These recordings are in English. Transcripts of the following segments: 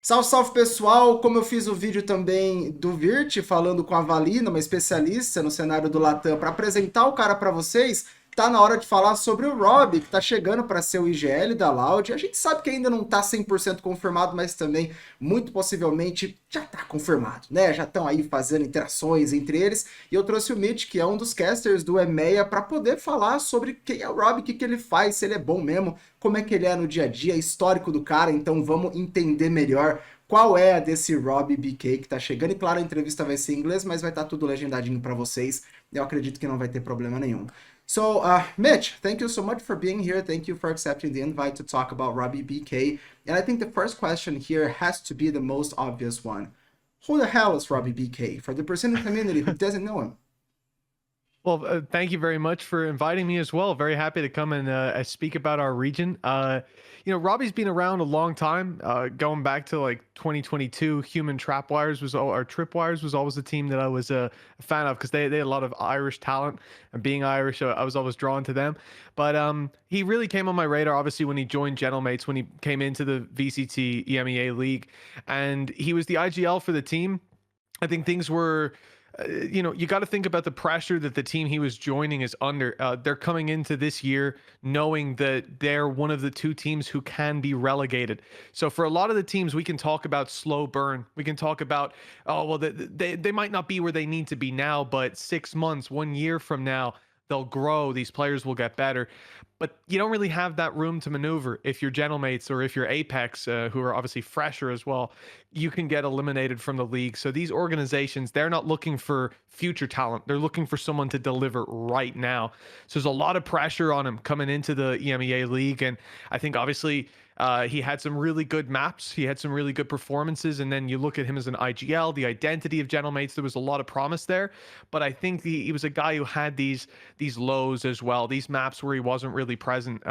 Salve, salve pessoal! Como eu fiz o vídeo também do Virt, falando com a Valina, uma especialista no cenário do Latam, para apresentar o cara para vocês, tá na hora de falar sobre o Robbie, que tá chegando para ser o IGL da Loud. A gente sabe que ainda não tá 100% confirmado, mas também, muito possivelmente, já tá confirmado, né? Já estão aí fazendo interações entre eles. E eu trouxe o Mitch, que é um dos casters do EMEA, para poder falar sobre quem é o Robbie, o que ele faz, se ele é bom mesmo, como é que ele é no dia a dia, histórico do cara. Então vamos entender melhor qual é a desse Robbie BK que tá chegando. E claro, a entrevista vai ser em inglês, mas vai estar tudo legendadinho para vocês. Eu acredito que não vai ter problema nenhum. So, Mitch, thank you so much for being here. Thank you for accepting the invite to talk about Robbie BK. And I think the first question here has to be the most obvious one. Who the hell is Robbie BK? For the Brazilian community who doesn't know him. Well, thank you very much for inviting me as well. Very happy to come and speak about our region. Robbie's been around a long time, going back to like 2022. Human Trapwires or Tripwires was always a team that I was a fan of because they had a lot of Irish talent, and being Irish, I was always drawn to them. But he really came on my radar, obviously, when he joined Gentlemates, when he came into the VCT EMEA League, and he was the IGL for the team. I think things were you got to think about the pressure that the team he was joining is under. They're coming into this year knowing that they're one of the two teams who can be relegated. So for a lot of the teams, we can talk about slow burn. We can talk about, oh, well, they might not be where they need to be now, but 6 months, 1 year from now, they'll grow. These players will get better. But you don't really have that room to maneuver if you're Gentlemates or if you're Apex, who are obviously fresher as well. You can get eliminated from the league. So these organizations, they're not looking for future talent. They're looking for someone to deliver right now. So there's a lot of pressure on him coming into the EMEA League. And I think obviously he had some really good maps. He had some really good performances. And then you look at him as an IGL, the identity of Gentlemates, there was a lot of promise there. But I think he was a guy who had these lows as well, these maps where he wasn't really present.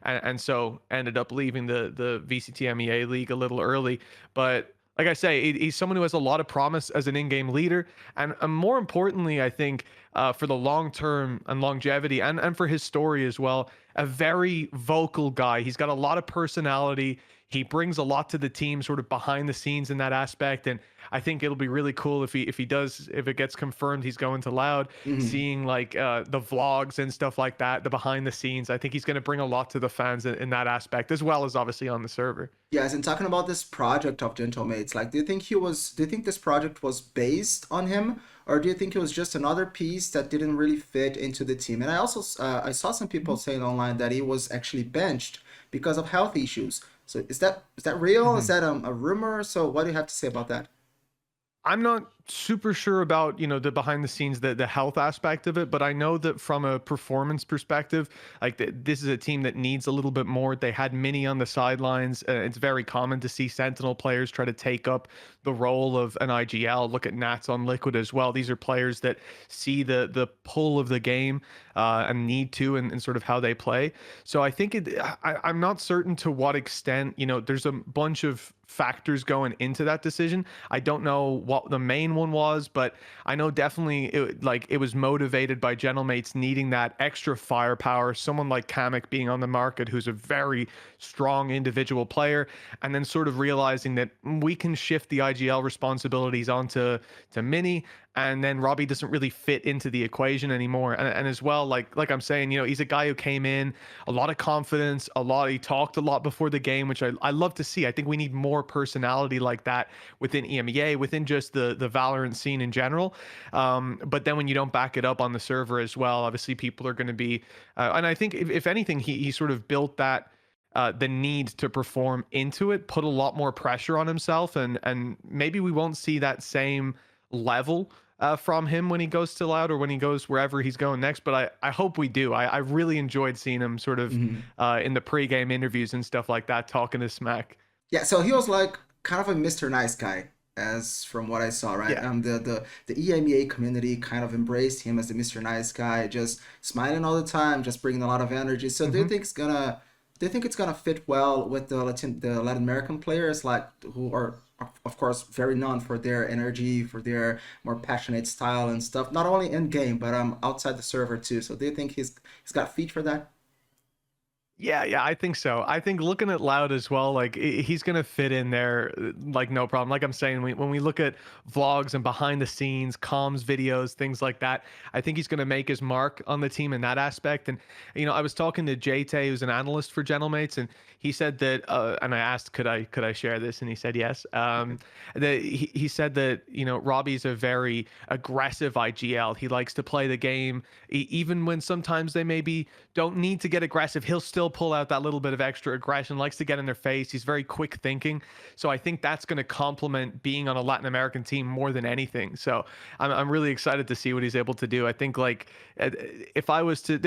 And so ended up leaving the VCT MEA League a little early. But like I say, he's someone who has a lot of promise as an in-game leader, and more importantly, I think for the long term and longevity, and for his story as well, a very vocal guy. He's got a lot of personality. He brings a lot to the team, sort of behind the scenes in that aspect, and I think it'll be really cool if it gets confirmed he's going to Loud, seeing like the vlogs and stuff like that, the behind the scenes. I think he's going to bring a lot to the fans in that aspect, as well as obviously on the server. Yes, and talking about this project of Gentlemates, like, do you think this project was based on him, or do you think it was just another piece that didn't really fit into the team? And I also, I saw some people saying online that he was actually benched because of health issues. So is that real? Is that a rumor? So what do you have to say about that? I'm not super sure about the behind the scenes, the health aspect of it, but I know that from a performance perspective, like this is a team that needs a little bit more. They had Mini on the sidelines. It's very common to see Sentinel players try to take up the role of an IGL. Look at Nats on Liquid as well. These are players that see the pull of the game and need to, and sort of how they play. So I think I'm not certain to what extent. There's a bunch of factors going into that decision. I don't know what the main one was, but I know definitely it was motivated by Gentlemates needing that extra firepower. Someone like Kamek being on the market, who's a very strong individual player, and then sort of realizing that we can shift the IGL responsibilities onto Mini, and then Robbie doesn't really fit into the equation anymore. And as well, like I'm saying, he's a guy who came in a lot of confidence, he talked a lot before the game, which I love to see. I think we need more personality like that within EMEA, within just the Valorant scene in general. But then when you don't back it up on the server as well, obviously people are going to be, and I think if anything, he sort of built that the need to perform into it, put a lot more pressure on himself, and maybe we won't see that same level from him when he goes to Loud or when he goes wherever he's going next. But I hope we do. I really enjoyed seeing him sort of in the pregame interviews and stuff like that, talking to smack. Yeah, so he was like kind of a Mr. Nice guy, as from what I saw, right? Yeah. The EMEA community kind of embraced him as the Mr. Nice guy, just smiling all the time, just bringing a lot of energy. So do you think it's gonna fit well with the Latin American players, like, who are of course very known for their energy, for their more passionate style and stuff, not only in game but outside the server too. So do you think he's got feet for that? Yeah, I think so. I think looking at Loud as well, like he's gonna fit in there, like no problem. Like I'm saying, when we look at vlogs and behind the scenes, comms videos, things like that, I think he's gonna make his mark on the team in that aspect. And I was talking to JT, who's an analyst for Gentlemates, and he said that, and I asked, could I share this, and he said yes. That he said that Robbie's a very aggressive IGL. He likes to play the game, even when sometimes they maybe don't need to get aggressive. He'll still pull out that little bit of extra aggression, likes to get in their face. He's very quick thinking. So I think that's going to complement being on a Latin American team more than anything. So I'm really excited to see what he's able to do. I think like if I was to,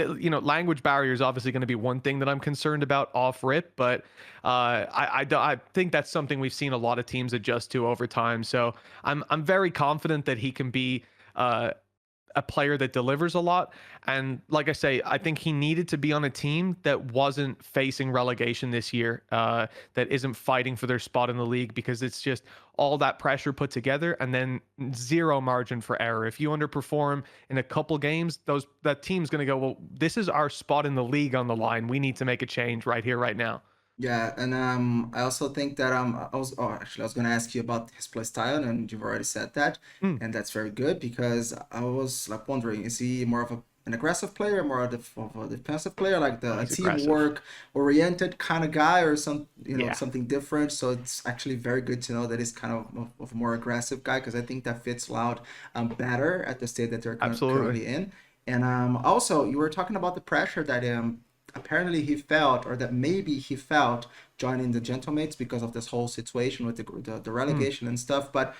language barrier is obviously going to be one thing that I'm concerned about off rip, but I think that's something we've seen a lot of teams adjust to over time. So I'm very confident that he can be a player that delivers a lot. And like I say, I think he needed to be on a team that wasn't facing relegation this year, that isn't fighting for their spot in the league, because it's just all that pressure put together and then zero margin for error. If you underperform in a couple games, that team's going to go, well, this is our spot in the league on the line. We need to make a change right here, right now. Yeah, and I also think that I was gonna ask you about his play style, and you've already said that, Hmm. and that's very good because I was like wondering, is he more of an aggressive player, more of a defensive player, like Oh, a he's aggressive. teamwork oriented kind of guy, or Yeah, something different? So it's actually very good to know that he's kind of a more aggressive guy because I think that fits Loud better at the state that they're absolutely. currently in. And also you were talking about the pressure that apparently he felt, or that maybe he felt joining the Gentlemates because of this whole situation with the Hmm. relegation and stuff. But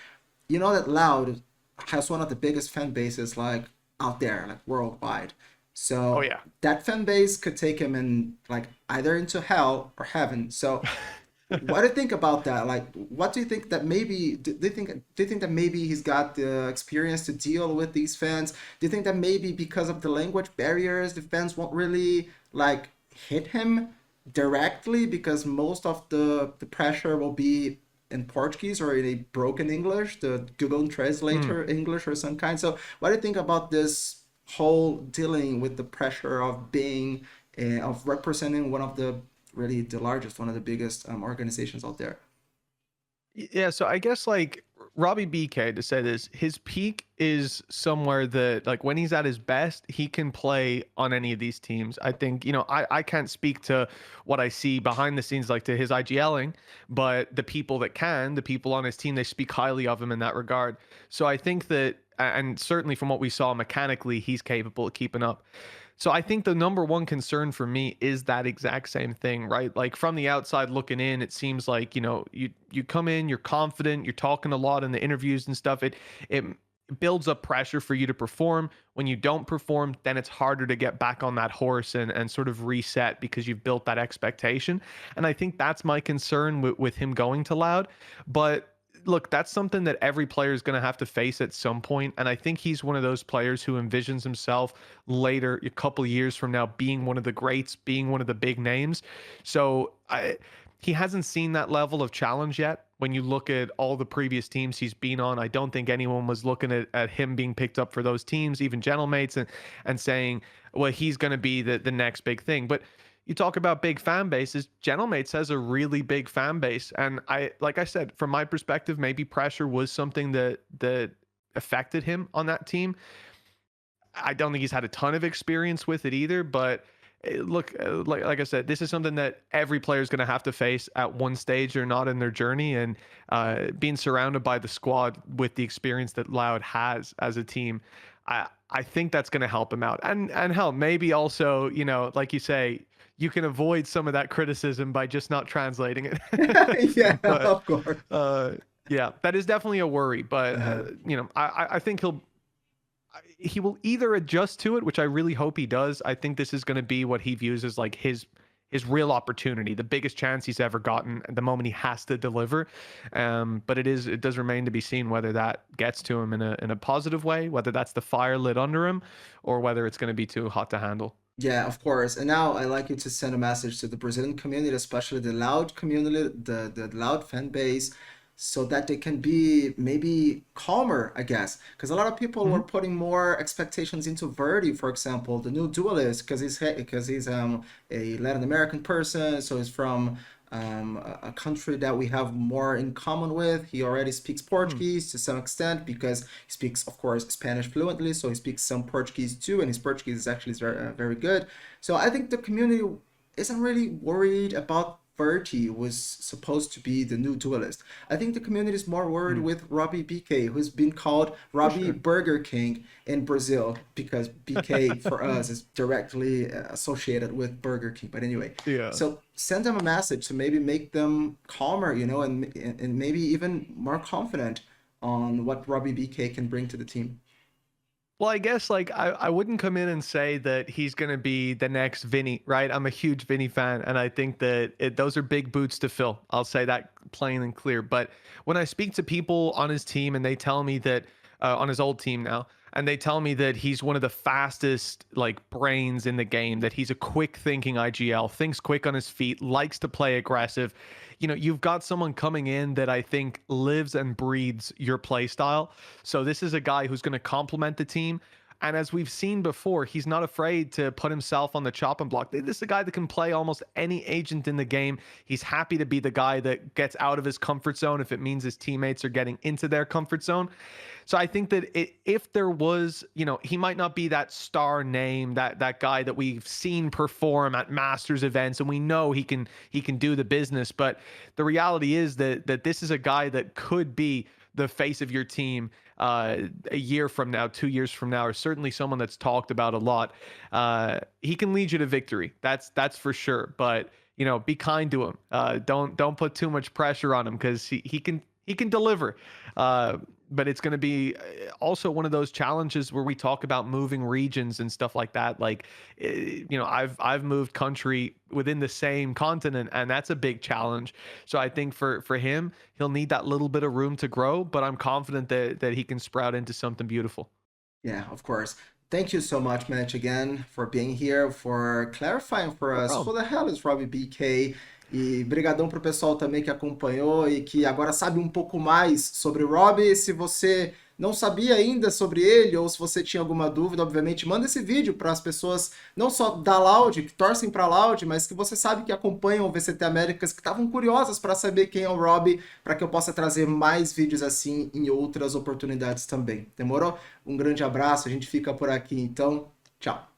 you know that Loud has one of the biggest fan bases like out there, like worldwide. Oh, So yeah. that fan base could take him in like either into hell or heaven. So what do you think about that? Like, what do you think that maybe do you think that maybe he's got the experience to deal with these fans? Do you think that maybe because of the language barriers, the fans won't really like hit him directly because most of the pressure will be in Portuguese or in a broken English, the Google Hmm. Translator English or some kind. So, what do you think about this whole dealing with the pressure of being of representing one of the really the largest, one of the biggest organizations out there? Yeah, so I guess like Robbie BK, to say this, his peak is somewhere that like when he's at his best, he can play on any of these teams. I think, I can't speak to what I see behind the scenes, like to his IGLing, but the people that can, the people on his team, they speak highly of him in that regard. So I think that, and certainly from what we saw mechanically, he's capable of keeping up. So I think the number one concern for me is that exact same thing, right? Like from the outside looking in, it seems like, you come in, you're confident, you're talking a lot in the interviews and stuff. It builds up pressure for you to perform. When you don't perform, then it's harder to get back on that horse and sort of reset because you've built that expectation. And I think that's my concern with him going to Loud. But look, that's something that every player is going to have to face at some point. And I think he's one of those players who envisions himself later, a couple years from now, being one of the greats, being one of the big names. So he hasn't seen that level of challenge yet. When you look at all the previous teams he's been on, I don't think anyone was looking at him being picked up for those teams, even Gentlemates, and saying, well, he's going to be the next big thing. But you talk about big fan bases. Gentlemates has a really big fan base, and like I said, from my perspective, maybe pressure was something that affected him on that team. I don't think he's had a ton of experience with it either, but look, like I said, this is something that every player is going to have to face at one stage or not in their journey, and being surrounded by the squad with the experience that Loud has as a team, I think that's going to help him out, and hell, maybe also, like you say, you can avoid some of that criticism by just not translating it. Yeah, But of course. uh, yeah, that is definitely a worry. But Uh, I think he will either adjust to it, which I really hope he does. I think this is going to be what he views as like his real opportunity, the biggest chance he's ever gotten at the moment he has to deliver. But it does remain to be seen whether that gets to him in a positive way, whether that's the fire lit under him, or whether it's going to be too hot to handle. yeah, of course. And now I like you to send a message to the Brazilian community, especially the Loud community, the Loud fan base. so that they can be maybe calmer, I guess. Because a lot of people were putting more expectations into Verdi, for example, the new duelist, because he's a Latin American person, so he's from a country that we have more in common with. He already speaks Portuguese to some extent because he speaks, of course, Spanish fluently, so he speaks some Portuguese too, and his Portuguese is actually very good. So I think the community isn't really worried about Verti was supposed to be the new duelist. I think the community is more worried with Robbie BK, who's been called Robbie Burger King in Brazil because BK for us is directly associated with Burger King. But anyway, Yeah. so send them a message to maybe make them calmer, you know, and maybe even more confident on what Robbie BK can bring to the team. Well, I guess like I wouldn't come in and say that he's going to be the next Vinny, right? I'm a huge Vinny fan, and I think that those are big boots to fill. I'll say that plain and clear. But when I speak to people on his team and they tell me that on his old team now, and they tell me that he's one of the fastest like brains in the game, that he's a quick thinking IGL, thinks quick on his feet, likes to play aggressive. You know, you've got someone coming in that I think lives and breathes your play style. So this is a guy who's going to complement the team. And as we've seen before, he's not afraid to put himself on the chopping block. This is a guy that can play almost any agent in the game. He's happy to be the guy that gets out of his comfort zone if it means his teammates are getting into their comfort zone. So I think that if there was, you know, he might not be that star name, that guy that we've seen perform at Masters events, and we know he can do the business. But the reality is that this is a guy that could be the face of your team a year from now, 2 years from now, or certainly someone that's talked about a lot. He can lead you to victory. That's for sure. But you know, be kind to him. Don't put too much pressure on him because he can deliver. But it's going to be also one of those challenges where we talk about moving regions and stuff like that. Like, you know, I've moved country within the same continent, and that's a big challenge. So I think for him, he'll need that little bit of room to grow, but I'm confident that he can sprout into something beautiful. Yeah, of course. Thank you so much, Mitch, again, for being here, for clarifying for No us who problem. the hell is Robbie BK. E brigadão pro pessoal também que acompanhou e que agora sabe um pouco mais sobre o Robbie. Se você não sabia ainda sobre ele ou se você tinha alguma dúvida, obviamente, manda esse vídeo para as pessoas não só da Loud, que torcem para a Loud, mas que você sabe que acompanham o VCT Américas, que estavam curiosas para saber quem é o Robbie, para que eu possa trazer mais vídeos assim em outras oportunidades também. Demorou? Um grande abraço, a gente fica por aqui então. Tchau.